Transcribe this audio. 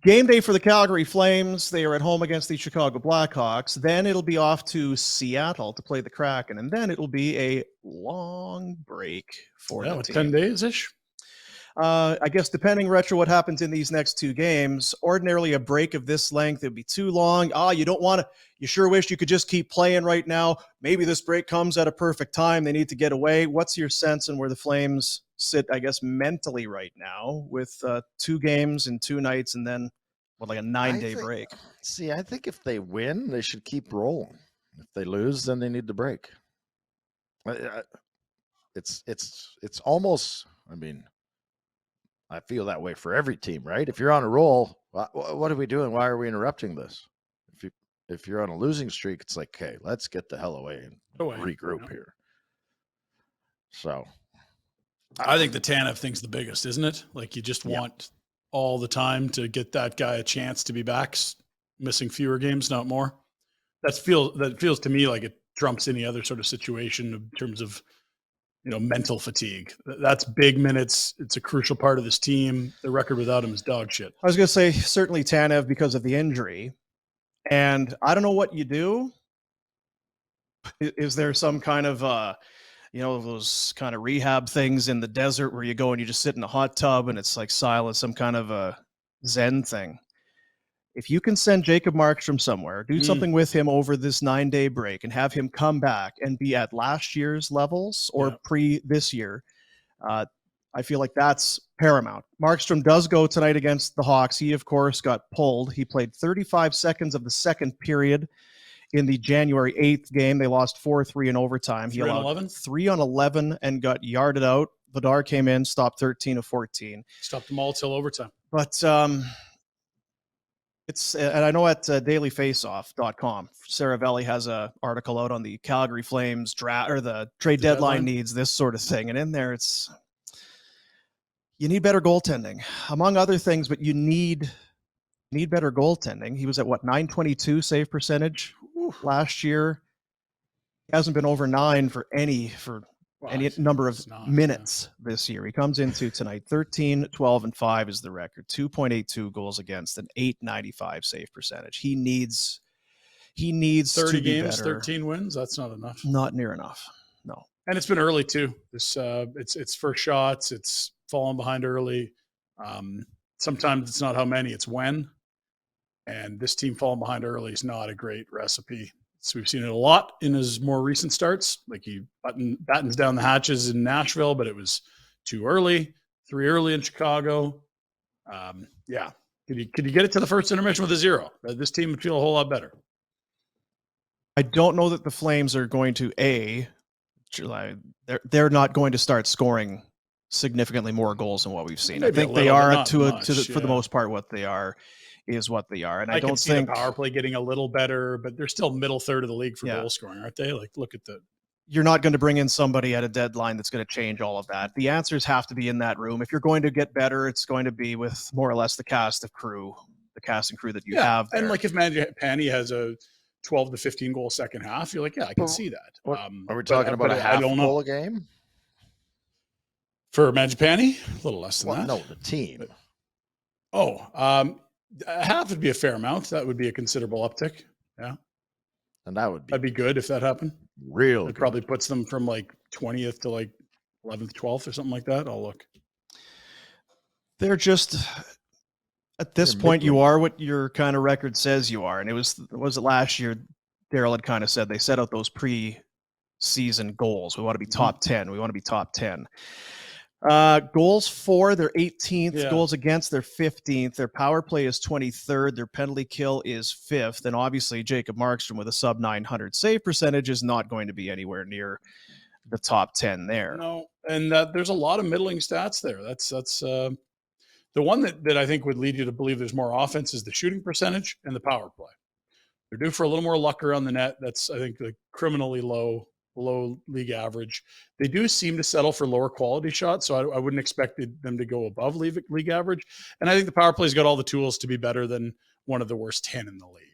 Game day for the Calgary Flames. They are at home against the Chicago Blackhawks. Then it'll be off to Seattle to play the Kraken, and then it'll be a long break for the team. 10 days-ish? I guess depending, Retro, what happens in these next two games. Ordinarily, a break of this length, it'd be too long. You don't want to. You sure wish you could just keep playing right now. Maybe this break comes at a perfect time. They need to get away. What's your sense on where the Flames sit, I guess, mentally right now with 2 games in 2 nights and then like a 9-day break? See, I think if they win, they should keep rolling. If they lose, then they need to break. It's almost, I mean, I feel that way for every team, right? If you're on a roll, what are we doing? Why are we interrupting this? If you're on a losing streak, it's like, okay, let's get the hell away and regroup here. So I think the Tanev thing's the biggest, isn't it? Like, you just want all the time to get that guy a chance to be back, missing fewer games, not more. That feels to me like it trumps any other sort of situation in terms of, mental fatigue. That's big minutes. It's a crucial part of this team. The record without him is dog shit. I was going to say certainly Tanev because of the injury. And I don't know what you do. Is there some kind of, those kind of rehab things in the desert where you go and you just sit in a hot tub and it's like silent, some kind of a Zen thing? If you can send Jacob Markstrom somewhere, do something with him over this 9-day break and have him come back and be at last year's levels or pre this year, I feel like that's paramount. Markstrom does go tonight against the Hawks. He, of course, got pulled. He played 35 seconds of the second period in the January 8th game. They lost 4-3 in overtime. He allowed 3 on 11 and got yarded out. Vidar came in, stopped 13 of 14. Stopped them all till overtime. But it's, and I know at dailyfaceoff.com, Sarah Velli has an article out on the Calgary Flames draft or the trade deadline needs, this sort of thing. And in there, you need better goaltending, among other things, but you need better goaltending. He was at 922 save percentage last year. He hasn't been over 9 for any number of minutes this year. He comes into tonight 13, 12, and 5 is the record. 2.82 goals against, an 895 save percentage. He needs 30 to be games, better. 13 wins. That's not enough. Not near enough. No. And it's been early too. This it's first shots. It's falling behind early. Sometimes it's not how many, it's when. And this team falling behind early is not a great recipe. So we've seen it a lot in his more recent starts. Like, he battens down the hatches in Nashville, but it was too early, 3 early in Chicago. Could you get it to the first intermission with a 0? This team would feel a whole lot better. I don't know that the Flames are going to they're not going to start scoring significantly more goals than what we've seen. Maybe I think they are for the most part what they are is what they are. And I don't see think the power play getting a little better, but they're still middle third of the league for goal scoring, aren't they? Like, look at you're not going to bring in somebody at a deadline that's going to change all of that. The answers have to be in that room. If you're going to get better, it's going to be with more or less the cast and crew that you have there. And like, if Mangiapane has a 12 to 15 goal second half, you're like, I can see that. Are we talking about a half goal a game? For Mangiapane? A little less than that. No, the team. Half would be a fair amount. That would be a considerable uptick. Yeah. And that'd be good if that happened. It probably puts them from like 20th to like 11th, 12th or something like that. I'll look. They're just, at this point, you are what your kind of record says you are. And was it last year, Daryl had kind of said they set out those pre-season goals. We want to be top 10. We want to be top 10. Goals for, they're 18th. Goals against, they're 15th. Their power play is 23rd. Their penalty kill is 5th. And obviously, Jacob Markstrom with a sub 900 save percentage is not going to be anywhere near the top 10 there. No, and there's a lot of middling stats there. That's the one that I think would lead you to believe there's more offense is the shooting percentage and the power play. They're due for a little more luck around the net. That's, I think, like criminally low, below league average. They do seem to settle for lower quality shots, so I wouldn't expect them to go above league average. And I think the power play's got all the tools to be better than one of the worst 10 in the league.